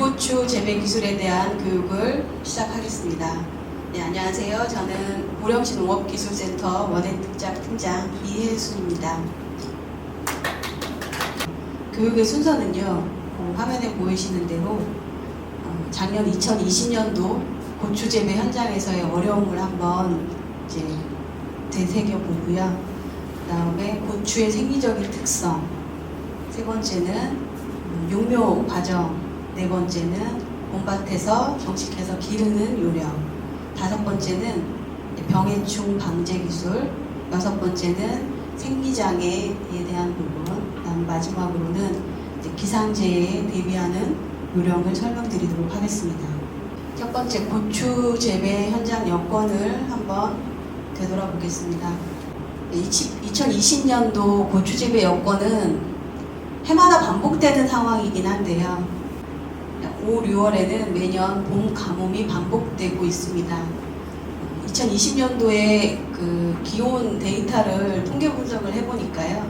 유고추 재배 기술에 대한 교육을 시작하겠습니다. 네, 안녕하세요. 저는 고령시 농업기술센터 원예특작 팀장 이혜순입니다. 교육의 순서는요, 화면에 보이시는 대로 작년 2020년도 고추 재배 현장에서의 어려움을 한번 이제 되새겨보고요. 그 다음에 고추의 생리적인 특성, 세 번째는 육묘 과정, 네 번째는 봄밭에서 정식해서 기르는 요령, 다섯 번째는 병해충 방제 기술, 여섯 번째는 생리장애에 대한 부분, 그다음 마지막으로는 기상재해에 대비하는 요령을 설명드리도록 하겠습니다. 첫 번째, 고추 재배 현장 여건을 한번 되돌아보겠습니다. 2020년도 고추 재배 여건은 해마다 반복되는 상황이긴 한데요. 5, 6월에는 매년 봄 가뭄이 반복되고 있습니다. 2020년도에 그 기온 데이터를 통계 분석을 해보니까요.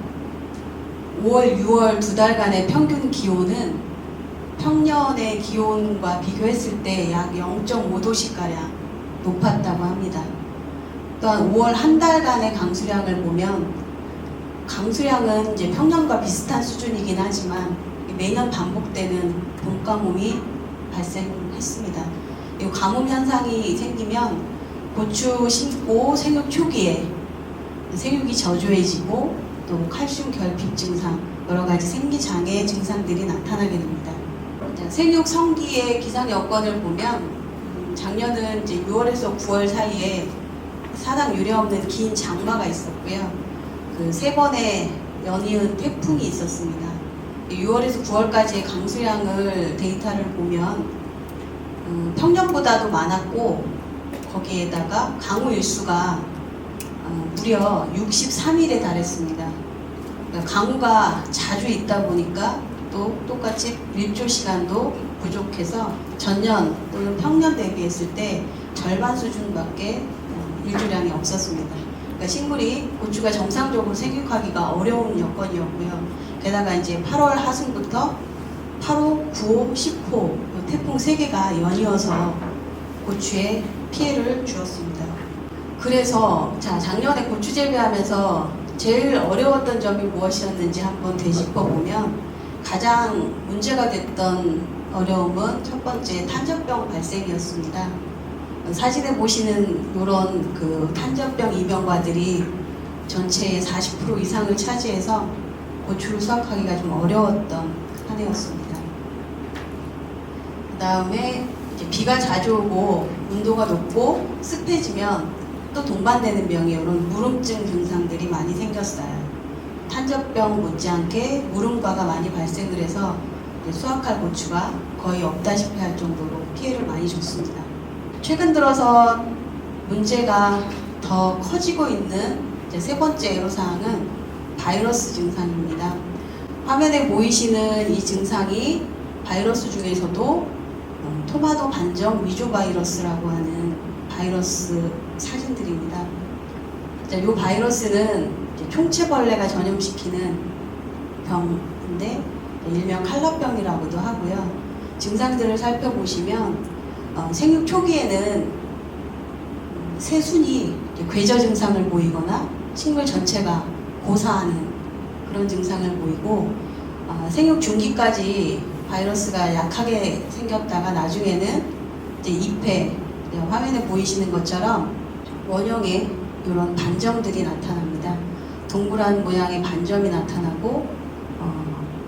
5월, 6월 두 달간의 평균 기온은 평년의 기온과 비교했을 때 약 0.5도씨가량 높았다고 합니다. 또한 5월 한 달간의 강수량을 보면 강수량은 이제 평년과 비슷한 수준이긴 하지만 매년 반복되는 봄가뭄이 발생했습니다. 이 가뭄 현상이 생기면 고추 심고 생육 초기에 생육이 저조해지고 또 칼슘 결핍 증상, 여러 가지 생리장애 증상들이 나타나게 됩니다. 생육 성기의 기상 여건을 보면 작년은 이제 6월에서 9월 사이에 사상 유례없는 긴 장마가 있었고요. 그 세 번의 연이은 태풍이 있었습니다. 6월에서 9월까지의 강수량을 데이터를 보면 평년보다도 많았고 거기에다가 강우 일수가 무려 63일에 달했습니다. 그러니까 강우가 자주 있다 보니까 또 똑같이 일조 시간도 부족해서 전년 또는 평년 대비했을 때 절반 수준밖에 일조량이 없었습니다. 그러니까 식물이 고추가 정상적으로 생육하기가 어려운 여건이었고요. 게다가 이제 8월 하순부터 8호, 9호, 10호 태풍 3개가 연이어서 고추에 피해를 주었습니다. 그래서 작년에 고추 재배하면서 제일 어려웠던 점이 무엇이었는지 한번 되짚어보면 가장 문제가 됐던 어려움은 첫 번째 탄저병 발생이었습니다. 사진에 보시는 이런 그 탄저병 이병과들이 전체의 40% 이상을 차지해서 고추를 수확하기가 좀 어려웠던 한 해였습니다. 그 다음에 비가 자주 오고 온도가 높고 습해지면 또 동반되는 병이 이런 무름증 증상들이 많이 생겼어요. 탄저병 못지않게 무름과가 많이 발생을 해서 수확할 고추가 거의 없다시피 할 정도로 피해를 많이 줬습니다. 최근 들어서 문제가 더 커지고 있는 세 번째 애로사항은 바이러스 증상입니다. 화면에 보이시는 이 증상이 바이러스 중에서도 토마토 반점 위조 바이러스라고 하는 바이러스 사진들입니다. 이 바이러스는 총체벌레가 전염시키는 병인데 일명 칼라병이라고도 하고요. 증상들을 살펴보시면 생육 초기에는 새순이 괴저 증상을 보이거나 식물 전체가 고사하는 그런 증상을 보이고 생육 중기까지 바이러스가 약하게 생겼다가 나중에는 이제 잎에 화면에 보이시는 것처럼 원형의 이런 반점들이 나타납니다. 동그란 모양의 반점이 나타나고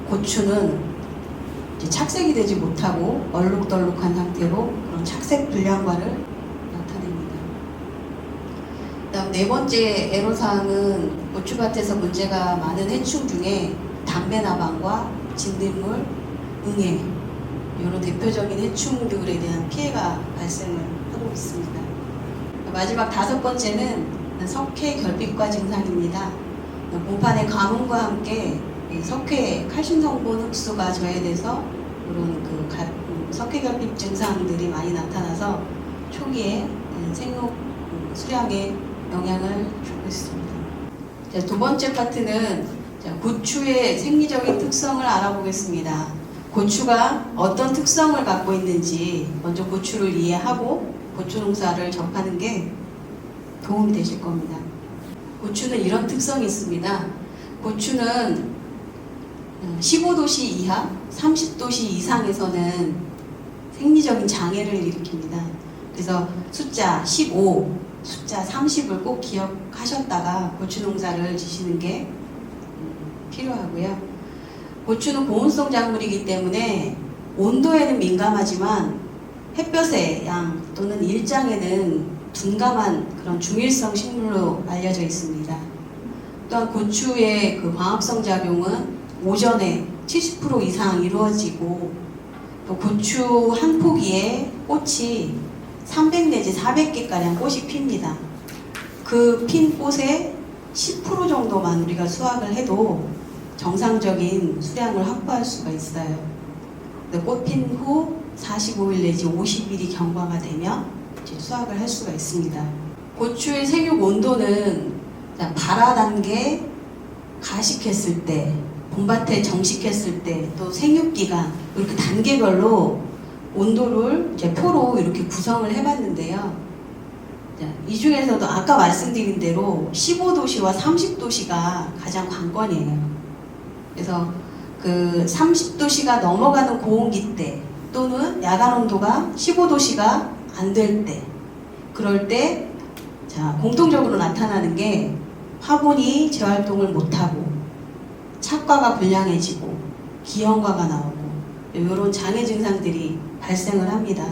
고추는 이제 착색이 되지 못하고 얼룩덜룩한 상태로 그런 착색 불량과를 나타냅니다. 그다음 네 번째 애로사항은 고추밭에서 문제가 많은 해충 중에 담배나방과 진딧물, 응애 이런 대표적인 해충들에 대한 피해가 발생을 하고 있습니다. 마지막 다섯 번째는 석회 결핍과 증상입니다. 봄판의 가뭄과 함께 석회 칼슘 성분 흡수가 저해돼서 이런 석회 결핍 증상들이 많이 나타나서 초기에 생육 수량에 영향을 주고 있습니다. 두 번째 파트는 고추의 생리적인 특성을 알아보겠습니다. 고추가 어떤 특성을 갖고 있는지 먼저 고추를 이해하고 고추 농사를 접하는 게 도움이 되실 겁니다. 고추는 이런 특성이 있습니다. 고추는 15도씨 이하, 30도씨 이상에서는 생리적인 장애를 일으킵니다. 그래서 숫자 15, 숫자 30을 꼭 기억하셨다가 고추 농사를 지시는 게 필요하고요. 고추는 고온성 작물이기 때문에 온도에는 민감하지만 햇볕의 양 또는 일장에는 둔감한 그런 중일성 식물로 알려져 있습니다. 또한 고추의 그 광합성 작용은 오전에 70% 이상 이루어지고 또 고추 한 포기에 꽃이 300 내지 400개가량 꽃이 핍니다. 그 핀 꽃의 10% 정도만 우리가 수확을 해도 정상적인 수량을 확보할 수가 있어요. 꽃 핀 후 45일 내지 50일이 경과가 되면 이제 수확을 할 수가 있습니다. 고추의 생육 온도는 발화 단계, 가식했을 때, 봄밭에 정식했을 때, 또 생육기간 이렇게 단계별로 온도를 이제 표로 이렇게 구성을 해봤는데요. 이 중에서도 아까 말씀드린 대로 15도씨와 30도씨가 가장 관건이에요. 그래서 그 30도씨가 넘어가는 고온기 때 또는 야간 온도가 15도씨가 안 될 때, 그럴 때 공통적으로 나타나는 게 화분이 재활동을 못하고 착과가 불량해지고 기형과가 나오고 이런 장애 증상들이 발생을 합니다.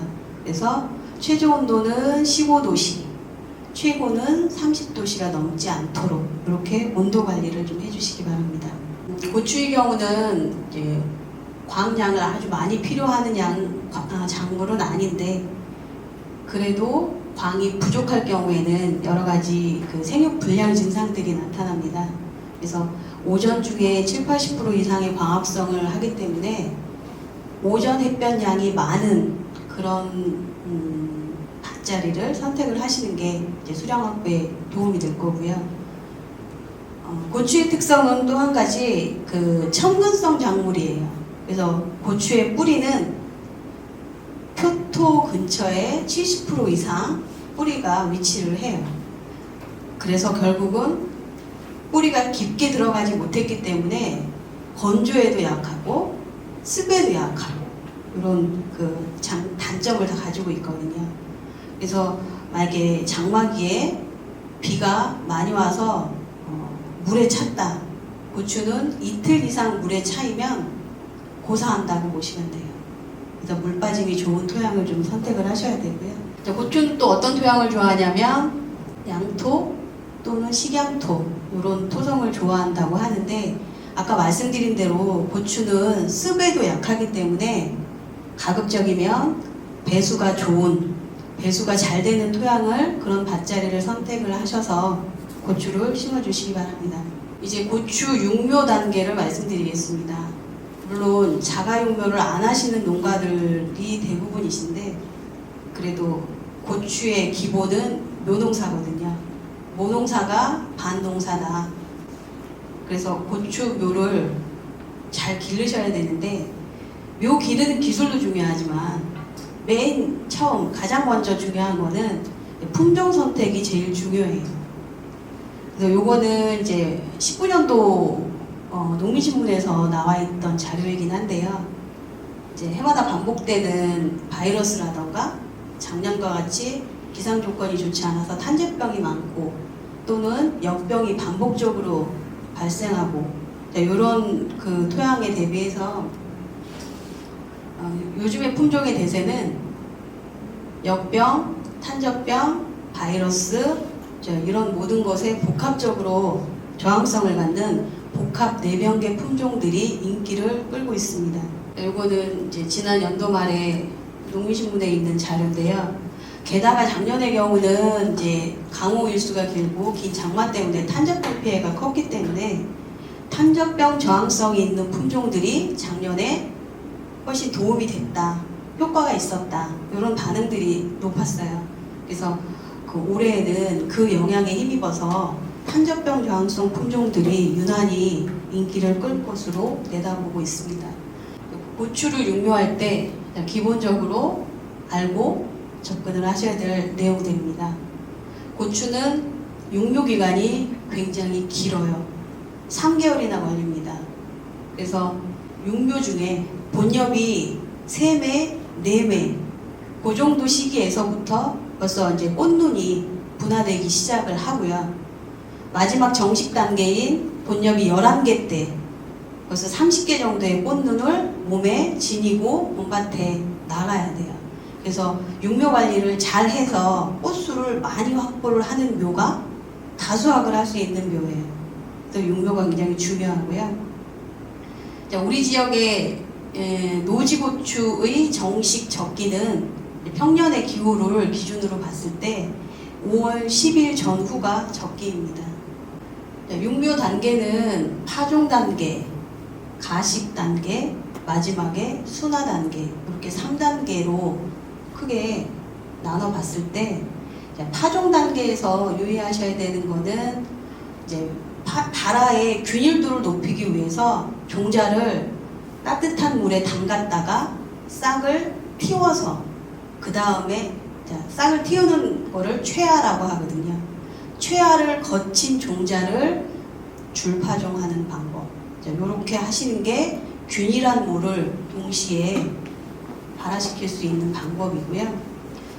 그래서 최저 온도는 15도씨, 최고는 30도씨가 넘지 않도록 이렇게 온도 관리를 좀 해주시기 바랍니다. 고추의 경우는 이제 광량을 아주 많이 필요하는 작물은 아닌데 그래도 광이 부족할 경우에는 여러 가지 그 생육 불량 증상들이 나타납니다. 그래서 오전 중에 70-80% 이상의 광합성을 하기 때문에 오전 햇볕량이 많은 그런 밭자리를 선택을 하시는 게 이제 수량 확보에 도움이 될 거고요. 고추의 특성은 또 한 가지 그 첨근성 작물이에요. 그래서 고추의 뿌리는 표토 근처에 70% 이상 뿌리가 위치를 해요. 그래서 결국은 뿌리가 깊게 들어가지 못했기 때문에 건조에도 약하고 습에도 약하고 이런 그 단점을 다 가지고 있거든요. 그래서 만약에 장마기에 비가 많이 와서 물에 찼다. 고추는 이틀 이상 물에 차이면 고사한다고 보시면 돼요. 그래서 물 빠짐이 좋은 토양을 좀 선택을 하셔야 되고요. 고추는 또 어떤 토양을 좋아하냐면 양토 또는 식양토 이런 토성을 좋아한다고 하는데 아까 말씀드린 대로 고추는 습에도 약하기 때문에 가급적이면 배수가 좋은, 배수가 잘 되는 토양을 그런 밭자리를 선택을 하셔서 고추를 심어주시기 바랍니다. 이제 고추 육묘 단계를 말씀드리겠습니다. 물론 자가육묘를 안 하시는 농가들이 대부분이신데 그래도 고추의 기본은 묘농사거든요. 모농사가 반농사다. 그래서 고추묘를 잘 기르셔야 되는데 묘 기르는 기술도 중요하지만 맨 처음 가장 먼저 중요한 거는 품종 선택이 제일 중요해요. 그래서 요거는 이제 19년도 농민신문에서 나와 있던 자료이긴 한데요. 이제 해마다 반복되는 바이러스라던가 작년과 같이 기상 조건이 좋지 않아서 탄저병이 많고 또는 역병이 반복적으로 발생하고 이런 그 토양에 대비해서 요즘의 품종의 대세는 역병, 탄저병, 바이러스 이런 모든 것에 복합적으로 저항성을 갖는 복합 내병계 품종들이 인기를 끌고 있습니다. 이거는 이제 지난 연도 말에 농민신문에 있는 자료인데요. 게다가 작년의 경우는 이제 강우 일수가 길고 긴 장마 때문에 탄저병 피해가 컸기 때문에 탄저병 저항성이 있는 품종들이 작년에 훨씬 도움이 됐다, 효과가 있었다 이런 반응들이 높았어요. 그래서 그 올해에는 그 영향에 힘입어서 탄저병 저항성 품종들이 유난히 인기를 끌 것으로 내다보고 있습니다. 고추를 육묘할 때 기본적으로 알고 접근을 하셔야 될 내용들입니다. 고추는 육묘 기간이 굉장히 길어요. 3개월이나 걸립니다. 그래서 육묘 중에 본엽이 3매, 4매 그 정도 시기에서부터 벌써 이제 꽃눈이 분화되기 시작을 하고요. 마지막 정식 단계인 본엽이 11개 때 벌써 30개 정도의 꽃눈을 몸에 지니고 봄밭에 나가야 돼요. 그래서 육묘 관리를 잘 해서 꽃수를 많이 확보를 하는 묘가 다수확을 할 수 있는 묘예요. 그래서 육묘가 굉장히 중요하고요. 자, 우리 지역의 노지고추의 정식 적기는 평년의 기후를 기준으로 봤을 때 5월 10일 전후가 적기입니다. 육묘 단계는 파종 단계, 가식 단계, 마지막에 순화 단계 이렇게 3단계로 크게 나눠 봤을 때 파종 단계에서 유의하셔야 되는 거는 이제 발화의 균일도를 높이기 위해서 종자를 따뜻한 물에 담갔다가 싹을 틔워서 그 다음에 싹을 틔우는 거를 최화라고 하거든요. 최화를 거친 종자를 줄파종하는 방법. 이렇게 하시는 게 균일한 물을 동시에 발화시킬 수 있는 방법이고요.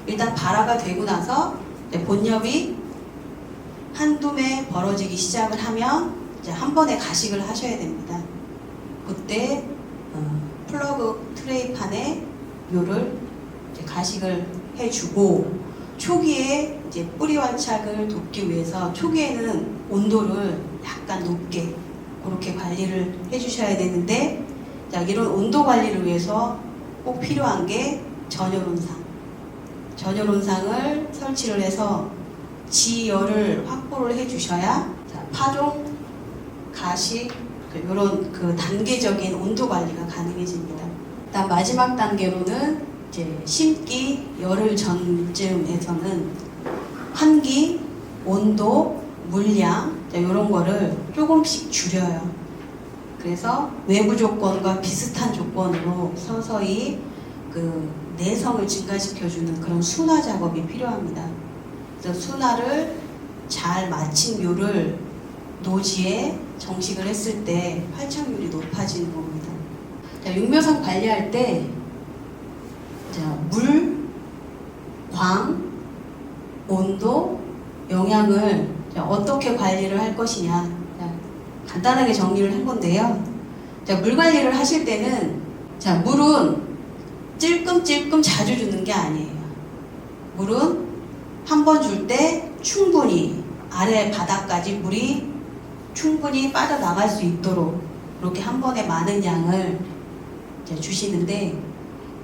일단 발화가 되고 나서 본엽이 한두 매 벌어지기 시작을 하면 이제 한 번에 가식을 하셔야 됩니다. 그때 플러그 트레이판에 묘를 이제 가식을 해주고 초기에 이제 뿌리 활착을 돕기 위해서 초기에는 온도를 약간 높게 그렇게 관리를 해주셔야 되는데 자, 이런 온도 관리를 위해서 꼭 필요한 게 전열온상. 전열온상을 설치를 해서 지열을 확보를 해주셔야 자, 파종, 가식 이런 그 단계적인 온도 관리가 가능해집니다. 일단 마지막 단계로는 이제 심기 열흘 전쯤에서는 환기, 온도, 물량 이런 거를 조금씩 줄여요. 그래서 외부 조건과 비슷한 조건으로 서서히 그 내성을 증가시켜주는 그런 순화 작업이 필요합니다. 그래서 순화를 잘 마친 묘를 노지에 정식을 했을 때 활착률이 높아지는 겁니다. 자, 육묘상 관리할 때 물, 광, 온도, 영양을 어떻게 관리를 할 것이냐 간단하게 정리를 한 건데요. 자, 물 관리를 하실 때는 자, 물은 찔끔찔끔 자주 주는 게 아니에요. 물은 한 번 줄 때 충분히 아래 바닥까지 물이 충분히 빠져나갈 수 있도록 이렇게 한 번에 많은 양을 주시는데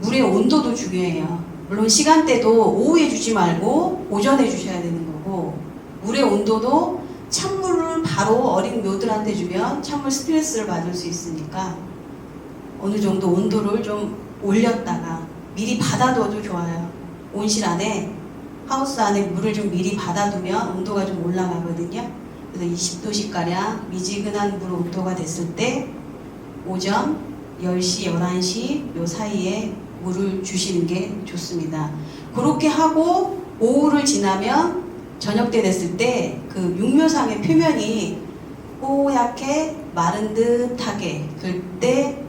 물의 온도도 중요해요. 물론 시간대도 오후에 주지 말고 오전에 주셔야 되는 거고 물의 온도도 찬물을 바로 어린 묘들한테 주면 찬물 스트레스를 받을 수 있으니까 어느 정도 온도를 좀 올렸다가 미리 받아둬도 좋아요. 온실 안에 하우스 안에 물을 좀 미리 받아두면 온도가 좀 올라가거든요. 그래서 20도씨가량 미지근한 물 온도가 됐을 때 오전 10시, 11시 요 사이에 물을 주시는 게 좋습니다. 그렇게 하고 오후를 지나면 저녁 때 됐을 때 그 육묘상의 표면이 뽀얗게 마른 듯하게 그때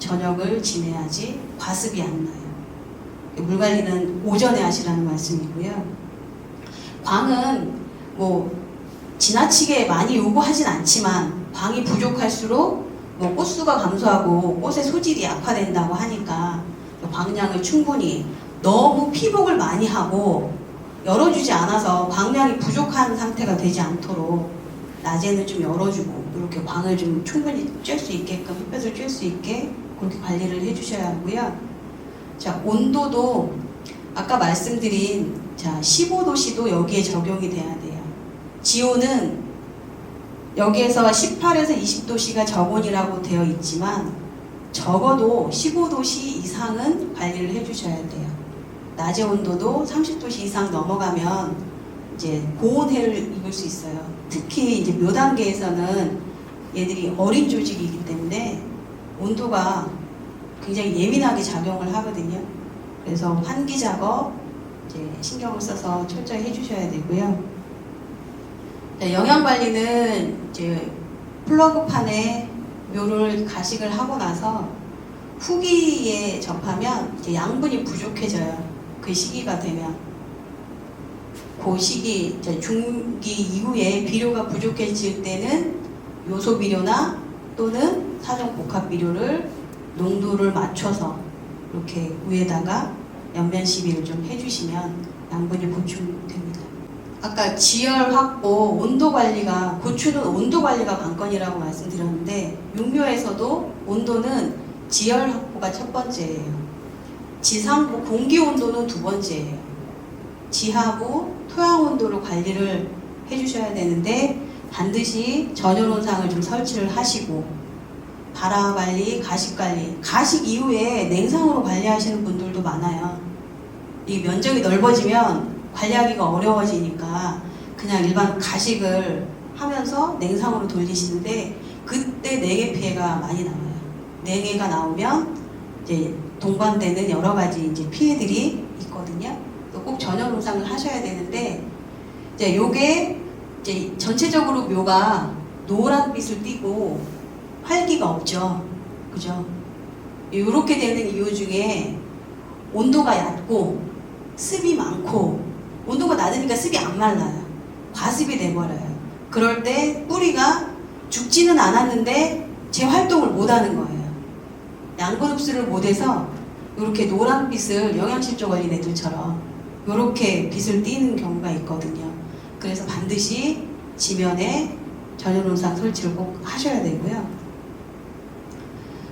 저녁을 지내야지 과습이 안 나요. 물 관리는 오전에 하시라는 말씀이고요. 광은 뭐 지나치게 많이 요구하진 않지만 광이 부족할수록 뭐 꽃수가 감소하고 꽃의 소질이 약화된다고 하니까 광량을 충분히 너무 피복을 많이 하고 열어주지 않아서 광량이 부족한 상태가 되지 않도록 낮에는 좀 열어주고 이렇게 광을 좀 충분히 쬐 수 있게끔 햇볕을 쬐 수 있게 그렇게 관리를 해주셔야 하고요. 자, 온도도 아까 말씀드린 자 15도씨도 여기에 적용이 돼야 돼요. 지온은 여기에서 18에서 20도씨가 저온이라고 되어 있지만 적어도 15도씨 이상은 관리를 해주셔야 돼요. 낮의 온도도 30도씨 이상 넘어가면 이제 고온해를 입을 수 있어요. 특히 이제 묘 단계에서는 얘들이 어린 조직이기 때문에 온도가 굉장히 예민하게 작용을 하거든요. 그래서 환기 작업 이제 신경을 써서 철저히 해주셔야 되고요. 영양 관리는 이제 플러그판에 묘를 가식을 하고 나서 후기에 접하면 이제 양분이 부족해져요. 그 시기가 되면 그 시기 이제 중기 이후에 비료가 부족해질 때는 요소 비료나 또는 사정 복합 비료를 농도를 맞춰서 이렇게 위에다가 연면 시비를 좀 해주시면 양분이 보충됩니다. 아까 지열 확보, 온도 관리가, 고추는 온도 관리가 관건이라고 말씀드렸는데 육묘에서도 온도는 지열 확보가 첫 번째예요. 지상부 공기 온도는 두 번째예요. 지하부 토양 온도로 관리를 해주셔야 되는데 반드시 전열 온상을 좀 설치를 하시고 발화 관리, 가식 관리, 가식 이후에 냉상으로 관리하시는 분들도 많아요. 이 면적이 넓어지면 관리하기가 어려워지니까 그냥 일반 가식을 하면서 냉상으로 돌리시는데 그때 냉해 피해가 많이 나와요. 냉해가 나오면 이제 동반되는 여러 가지 이제 피해들이 있거든요. 또 꼭 전열 온상을 하셔야 되는데 이제 요게 이제 전체적으로 묘가 노란빛을 띠고 활기가 없죠. 그죠? 이렇게 되는 이유 중에 온도가 얕고 습이 많고 온도가 낮으니까 습이 안 말라요. 과습이 돼버려요. 그럴 때 뿌리가 죽지는 않았는데 재활동을 못하는 거예요. 양분 흡수를 못해서 이렇게 노란빛을 영양실조 걸린 애들처럼 이렇게 빛을 띠는 경우가 있거든요. 그래서 반드시 지면에 전열 온상 설치를 꼭 하셔야 되고요.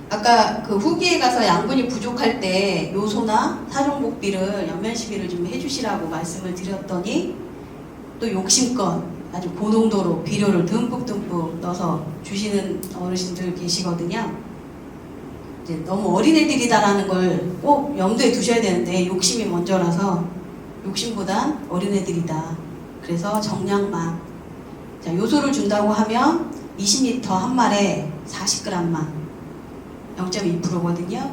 아까 그 후기에 가서 양분이 부족할 때 요소나 사종복비를 연면 시비를 좀 해주시라고 말씀을 드렸더니 또 욕심껏 아주 고농도로 비료를 듬뿍듬뿍 넣어서 주시는 어르신들 계시거든요. 이제 너무 어린애들이다라는 걸 꼭 염두에 두셔야 되는데 욕심이 먼저라서 욕심보단 어린애들이다. 그래서 정량만. 자, 요소를 준다고 하면 20L 한 말에 40g만 0.2%거든요.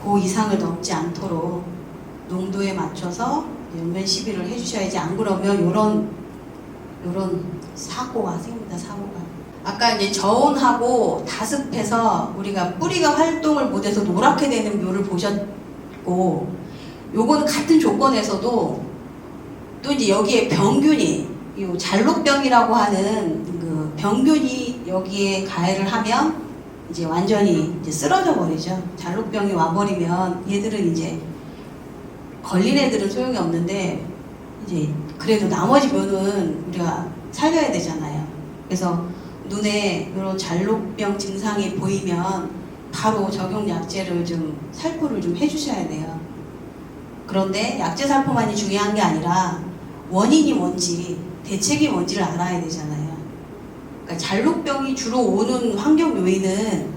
그 이상을 넘지 않도록 농도에 맞춰서 연면 시비를 해주셔야지. 안 그러면 요런 사고가 생깁니다. 사고가. 아까 이제 저온하고 다습해서 우리가 뿌리가 활동을 못해서 노랗게 되는 묘를 보셨고, 요거는 같은 조건에서도 또 이제 여기에 병균이, 이 잘록병이라고 하는 그 병균이 여기에 가해를 하면 이제 완전히 이제 쓰러져 버리죠. 잘록병이 와버리면 얘들은 이제 걸린 애들은 소용이 없는데 이제 그래도 나머지 묘는 우리가 살려야 되잖아요. 그래서 눈에 이런 잘록병 증상이 보이면 바로 적용 약제를 좀 살포를 좀 해주셔야 돼요. 그런데 약제 살포만이 중요한 게 아니라 원인이 뭔지 대책이 뭔지를 알아야 되잖아요. 그러니까 잘록병이 주로 오는 환경 요인은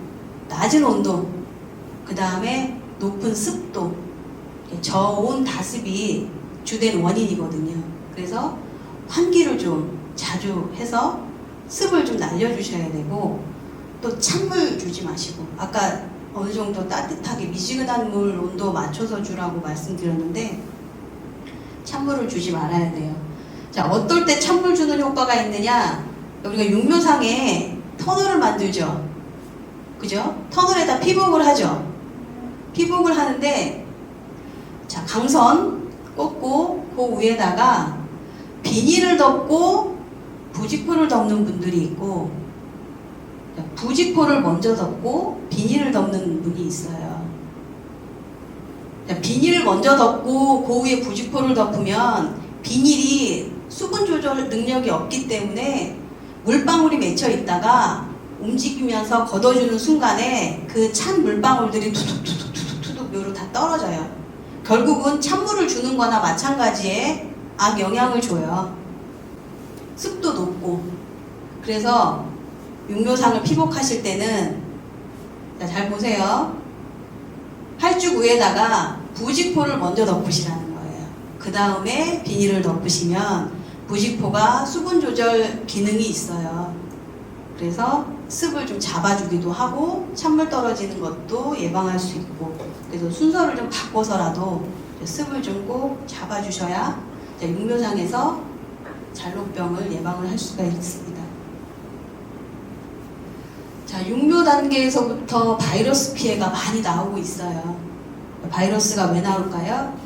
낮은 온도, 그 다음에 높은 습도, 저온 다습이 주된 원인이거든요. 그래서 환기를 좀 자주 해서 습을 좀 날려주셔야 되고, 또 찬물 주지 마시고, 아까 어느 정도 따뜻하게 미지근한 물 온도 맞춰서 주라고 말씀드렸는데 찬물을 주지 말아야 돼요. 자, 어떨 때 찬물 주는 효과가 있느냐? 우리가 육묘상에 터널을 만들죠. 그죠? 터널에다 피복을 하죠. 피복을 하는데, 자, 강선 꽂고 그 위에다가 비닐을 덮고 부직포를 덮는 분들이 있고, 부직포를 먼저 덮고 비닐을 덮는 분이 있어요. 비닐을 먼저 덮고 그 위에 부직포를 덮으면 비닐이 수분 조절 능력이 없기 때문에 물방울이 맺혀 있다가 움직이면서 걷어주는 순간에 그 찬 물방울들이 투둑투둑투둑투둑 묘로 다 떨어져요. 결국은 찬물을 주는 거나 마찬가지에 악영향을 줘요. 습도 높고. 그래서 육묘상을 피복하실 때는, 자, 잘 보세요. 활죽 위에다가 부직포를 먼저 덮으시라는 거예요. 그 다음에 비닐을 덮으시면 부직포가 수분 조절 기능이 있어요. 그래서 습을 좀 잡아주기도 하고 찬물 떨어지는 것도 예방할 수 있고, 그래서 순서를 좀 바꿔서라도 습을 좀 꼭 잡아주셔야 육묘상에서 잔로병을 예방을 할 수가 있습니다. 자, 육묘 단계에서부터 바이러스 피해가 많이 나오고 있어요. 바이러스가 왜 나올까요?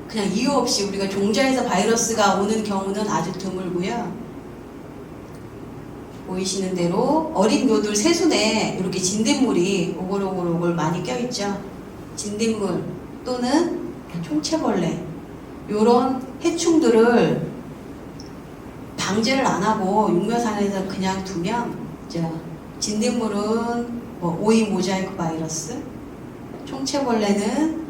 그냥 이유 없이 우리가 종자에서 바이러스가 오는 경우는 아주 드물고요. 보이시는 대로 어린 묘들 새순에 이렇게 진딧물이 오글오글 많이 껴있죠. 진딧물 또는 총채벌레, 이런 해충들을 방제를 안 하고 육묘상에서 그냥 두면, 진딧물은 오이 모자이크 바이러스, 총채벌레는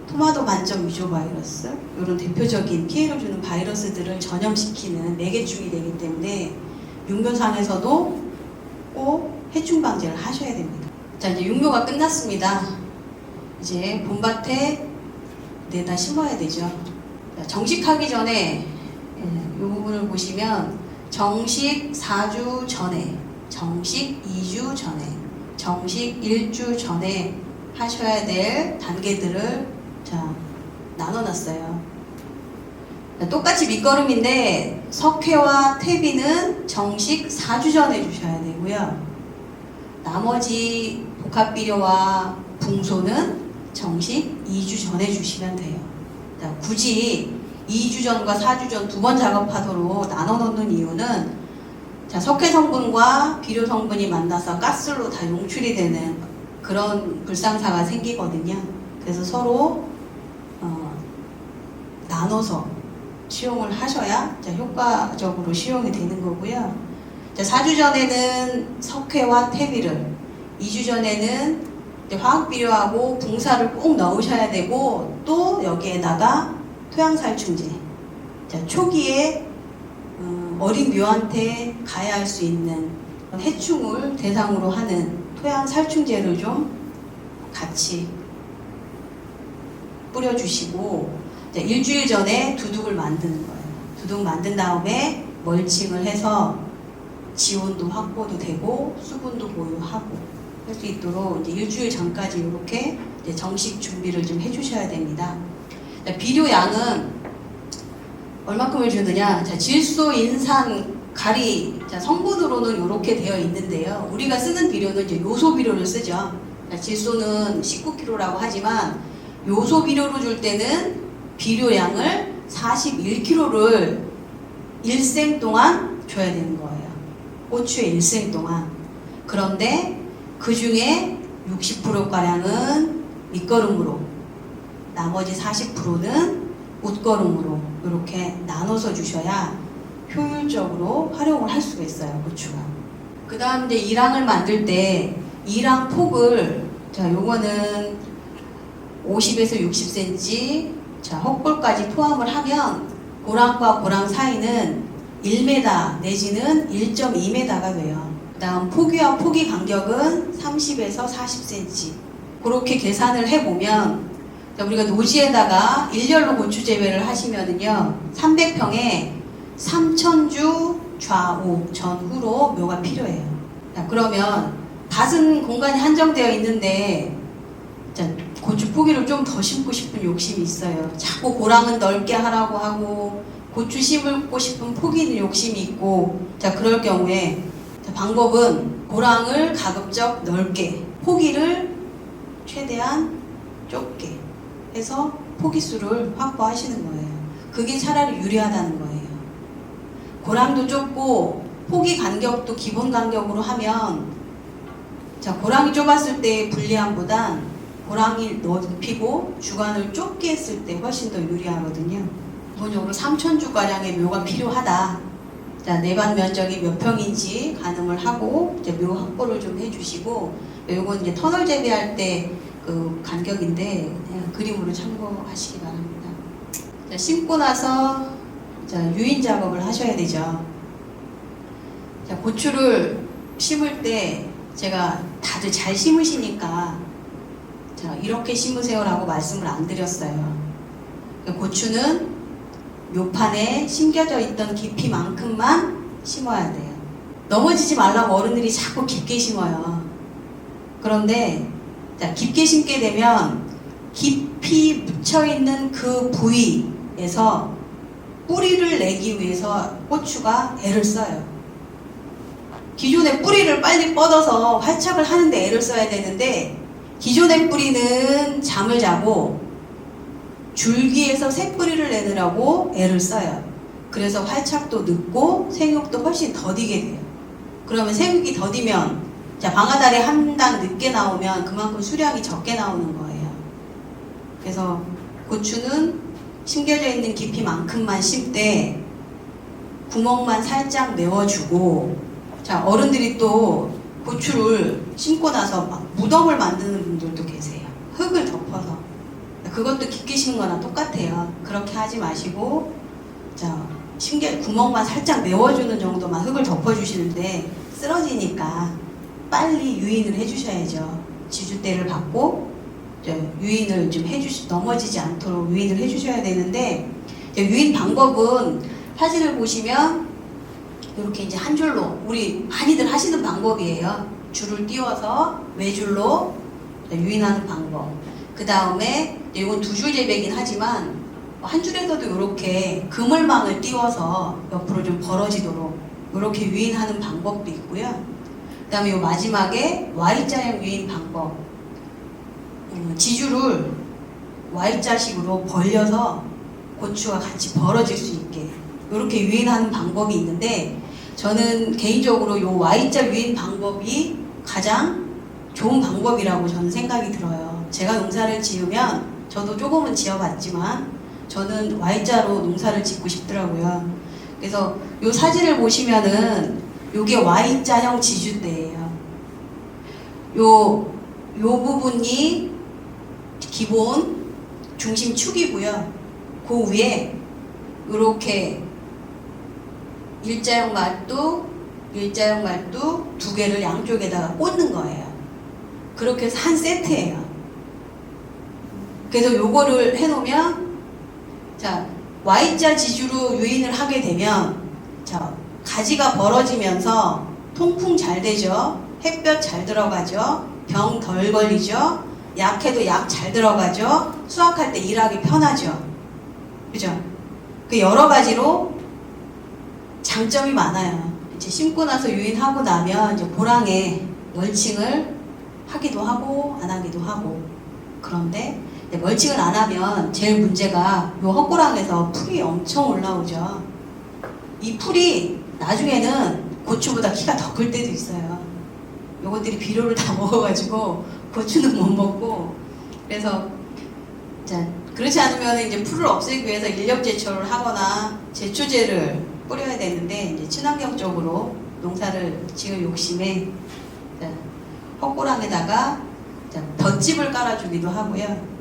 토마토 반점 위조 바이러스, 이런 대표적인 피해를 주는 바이러스들을 전염시키는 매개충이 되기 때문에 육묘상에서도 꼭 해충 방제를 하셔야 됩니다. 자, 이제 육묘가 끝났습니다. 이제 봄밭에 내다 심어야 되죠. 자, 정식하기 전에 이 부분을 보시면 정식 4주 전에, 정식 2주 전에, 정식 1주 전에 하셔야 될 단계들을 나눠놨어요. 똑같이 밑거름인데 석회와 퇴비는 정식 4주 전에 주셔야 되고요. 나머지 복합비료와 붕소는 정식 2주 전에 주시면 돼요. 굳이 2주 전과 4주 전 두 번 작업하도록 나눠 놓는 이유는, 석회 성분과 비료 성분이 만나서 가스로 다 용출이 되는 그런 불상사가 생기거든요. 그래서 서로 나눠서 시용을 하셔야 효과적으로 시용이 되는 거고요. 4주 전에는 석회와 퇴비를, 2주 전에는 화학비료하고 붕사를 꼭 넣으셔야 되고, 또 여기에다가 토양살충제, 초기에 어린 묘한테 가해할 수 있는 해충을 대상으로 하는 토양살충제를 좀 같이 뿌려주시고, 일주일 전에 두둑을 만드는 거예요. 두둑 만든 다음에 멀칭을 해서 지온도 확보도 되고 수분도 보유하고 할 수 있도록 이제 일주일 전까지 이렇게 정식 준비를 좀 해주셔야 됩니다. 비료 양은 얼마큼을 주느냐? 질소, 인산, 가리, 성분으로는 이렇게 되어 있는데요. 우리가 쓰는 비료는 이제 요소 비료를 쓰죠. 질소는 19kg라고 하지만 요소 비료로 줄 때는 비료량을 41kg를 일생 동안 줘야 되는 거예요. 고추의 일생 동안. 그런데 그 중에 60%가량은 밑거름으로, 나머지 40%는 웃거름으로 이렇게 나눠서 주셔야 효율적으로 활용을 할 수가 있어요, 고추가. 그 다음 이제 이랑을 만들 때 이랑 폭을, 요거는 50에서 60cm, 헛골까지 포함을 하면 고랑과 고랑 사이는 1m 내지는 1.2m가 돼요. 그 다음 포기와 포기 간격은 30에서 40cm. 그렇게 계산을 해보면, 우리가 노지에다가 일렬로 고추 재배를 하시면은요, 300평에 3,000주 좌우 전후로 묘가 필요해요. 그러면 밭은 공간이 한정되어 있는데 고추 포기를 좀 더 심고 싶은 욕심이 있어요. 자꾸 고랑은 넓게 하라고 하고 고추 심고 싶은 포기는 욕심이 있고, 그럴 경우에 방법은 고랑을 가급적 넓게, 포기를 최대한 좁게 해서 포기수를 확보하시는 거예요. 그게 차라리 유리하다는 거예요. 고랑도 좁고 포기 간격도 기본 간격으로 하면, 고랑이 좁았을 때의 불리함보단 고랑이 넓히고 주관을 좁게 했을 때 훨씬 더 유리하거든요. 기본적으로 3,000주가량의 묘가 필요하다. 내반 면적이 몇 평인지 가늠을 하고 묘 확보를 좀 해주시고, 요건 이제 터널 재배할 때 그 간격인데 그림으로 참고하시기 바랍니다. 심고 나서 유인 작업을 하셔야 되죠. 고추를 심을 때 제가 다들 잘 심으시니까 이렇게 심으세요 라고 말씀을 안 드렸어요. 고추는 묘판에 심겨져 있던 깊이만큼만 심어야 돼요. 넘어지지 말라고 어른들이 자꾸 깊게 심어요. 그런데 자, 깊게 심게 되면 깊이 묻혀있는 그 부위에서 뿌리를 내기 위해서 고추가 애를 써요. 기존의 뿌리를 빨리 뻗어서 활착을 하는데 애를 써야 되는데 기존의 뿌리는 잠을 자고 줄기에서 새 뿌리를 내느라고 애를 써요. 그래서 활착도 늦고 생육도 훨씬 더디게 돼요. 그러면 생육이 더디면 자, 방아다리 한 단 늦게 나오면 그만큼 수량이 적게 나오는 거예요. 그래서 고추는 심겨져 있는 깊이만큼만 심되 구멍만 살짝 메워주고 자, 어른들이 또 고추를 심고 나서 막 무덤을 만드는 분들도 계세요. 흙을 덮어서. 그것도 깊게 심은 거나 똑같아요. 그렇게 하지 마시고 자, 구멍만 살짝 메워주는 정도만 흙을 덮어주시는데 쓰러지니까 빨리 유인을 해주셔야죠. 지주대를 받고 유인을 좀 넘어지지 않도록 유인을 해주셔야 되는데 유인 방법은 사진을 보시면 이렇게 이제 한 줄로 우리 많이들 하시는 방법이에요. 줄을 띄워서 외줄로 유인하는 방법. 그 다음에 이건 두 줄 재배긴 하지만 한 줄에서도 이렇게 그물망을 띄워서 옆으로 좀 벌어지도록 이렇게 유인하는 방법도 있고요. 그 다음에 이 마지막에 Y자형 유인 방법. 지주를 Y자식으로 벌려서 고추가 같이 벌어질 수 있게 이렇게 유인하는 방법이 있는데 저는 개인적으로 이 Y자 유인 방법이 가장 좋은 방법이라고 저는 생각이 들어요. 제가 농사를 지으면 저도 조금은 지어봤지만 저는 Y자로 농사를 짓고 싶더라고요. 그래서 이 사진을 보시면은 이게 Y자형 지주대예요. 요 부분이 기본 중심축이고요. 그 위에 이렇게 일자형 말뚝 두 개를 양쪽에다가 꽂는 거예요. 그렇게 해서 한 세트예요. 그래서 요거를 해놓으면 자, Y자 지주로 유인을 하게 되면 자, 가지가 벌어지면서 통풍 잘 되죠. 햇볕 잘 들어가죠. 병 덜 걸리죠. 약해도 약 잘 들어가죠. 수확할 때 일하기 편하죠. 그죠? 그 여러 가지로 장점이 많아요. 이제 심고 나서 유인하고 나면 이제 고랑에 멀칭을 하기도 하고 안 하기도 하고 그런데 멀칭을 안 하면 제일 문제가 요 헛고랑에서 풀이 엄청 올라오죠. 이 풀이 나중에는 고추보다 키가 더 클 때도 있어요. 요것들이 비료를 다 먹어가지고 고추는 못 먹고 그래서 자, 그렇지 않으면 이제 풀을 없애기 위해서 인력 제초를 하거나 제초제를 뿌려야 되는데 이제 친환경적으로 농사를 지을 욕심에 자, 헛고랑에다가 자, 덧집을 깔아주기도 하고요.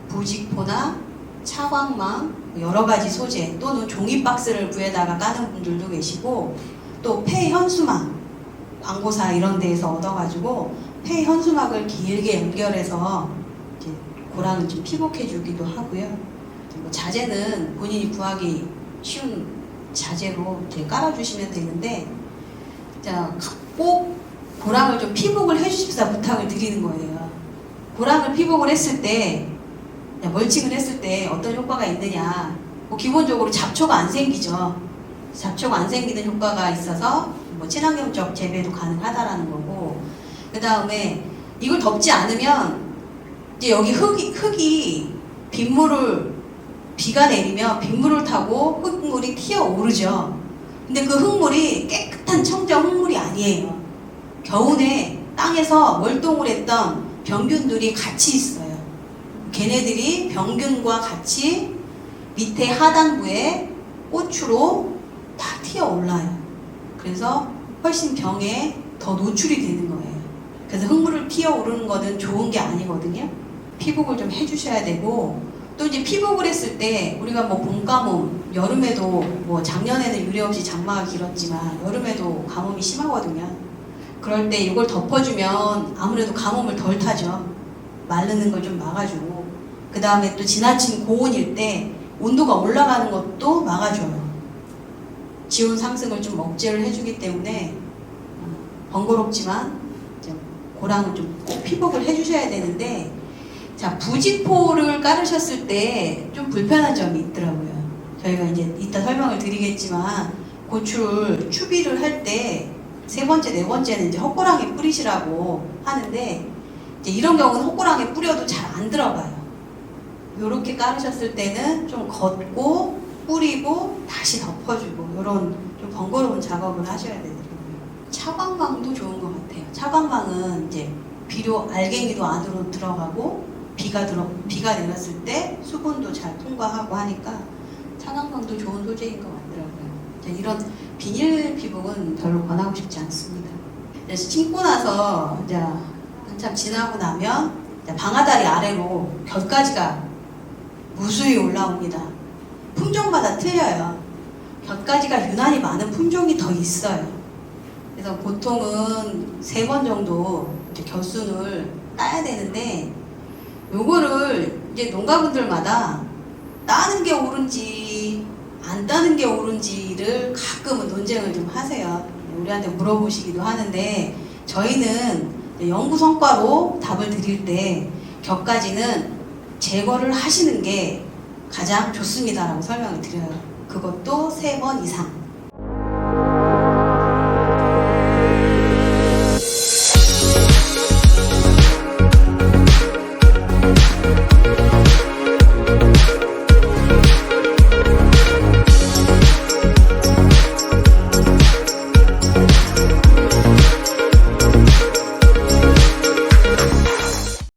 부직포나 차광망 여러 가지 소재 또는 종이박스를 부에다가 까는 분들도 계시고 또 폐현수막 광고사 이런 데에서 얻어가지고 폐현수막을 길게 연결해서 이제 고랑을 좀 피복해 주기도 하고요. 뭐 자재는 본인이 구하기 쉬운 자재로 이렇게 깔아주시면 되는데 자, 꼭 고랑을 좀 피복을 해주십사 부탁을 드리는 거예요. 고랑을 피복을 했을 때 멀칭을 했을 때 어떤 효과가 있느냐 뭐 기본적으로 잡초가 안 생기죠. 잡초가 안 생기는 효과가 있어서 뭐 친환경적 재배도 가능하다라는 거고 그 다음에 이걸 덮지 않으면 이제 여기 흙이 비가 내리면 빗물을 타고 흙물이 튀어오르죠. 근데 그 흙물이 깨끗한 청정 흙물이 아니에요. 겨우내 땅에서 월동을 했던 병균들이 같이 있어요. 걔네들이 병균과 같이 밑에 하단부에 고추로 다 튀어올라요. 그래서 훨씬 병에 더 노출이 되는 거예요. 그래서 흙물을 튀어오르는 거는 좋은 게 아니거든요. 피복을 좀 해주셔야 되고 또 이제 피복을 했을 때 우리가 뭐 봄가뭄, 여름에도 뭐 작년에는 유례없이 장마가 길었지만 여름에도 가뭄이 심하거든요. 그럴 때 이걸 덮어주면 아무래도 가뭄을 덜 타죠. 마르는 걸 좀 막아주고 그 다음에 또 지나친 고온일 때 온도가 올라가는 것도 막아줘요. 지온 상승을 좀 억제를 해주기 때문에 번거롭지만 이제 고랑을 좀 꼭 피복을 해주셔야 되는데, 자, 부직포를 깔으셨을 때 좀 불편한 점이 있더라고요. 저희가 이제 이따 설명을 드리겠지만 고추를 추비를 할 때 세 번째, 네 번째는 이제 헛고랑에 뿌리시라고 하는데, 이제 이런 경우는 헛고랑에 뿌려도 잘 안 들어가요. 이렇게 깔으셨을 때는 좀 걷고 뿌리고 다시 덮어주고 이런 좀 번거로운 작업을 하셔야 되더라고요. 차광망도 좋은 것 같아요. 차광망은 이제 비료 알갱이도 안으로 들어가고 비가 내렸을 때 수분도 잘 통과하고 하니까 차광망도 좋은 소재인 것 같더라고요. 이런 비닐 피복은 별로 권하고 싶지 않습니다. 그래서 심고 나서 이제 한참 지나고 나면 이제 방아다리 아래로 곁가지가 무수히 올라옵니다. 품종마다 틀려요. 곁가지가 유난히 많은 품종이 더 있어요. 그래서 보통은 3번 정도 이제 겨순을 따야 되는데, 요거를 이제 농가분들마다 따는 게 옳은지 안 따는 게 옳은지를 가끔은 논쟁을 좀 하세요. 우리한테 물어보시기도 하는데, 저희는 연구 성과로 답을 드릴 때 겹가지는 제거를 하시는 게 가장 좋습니다라고 설명을 드려요. 그것도 3번 이상.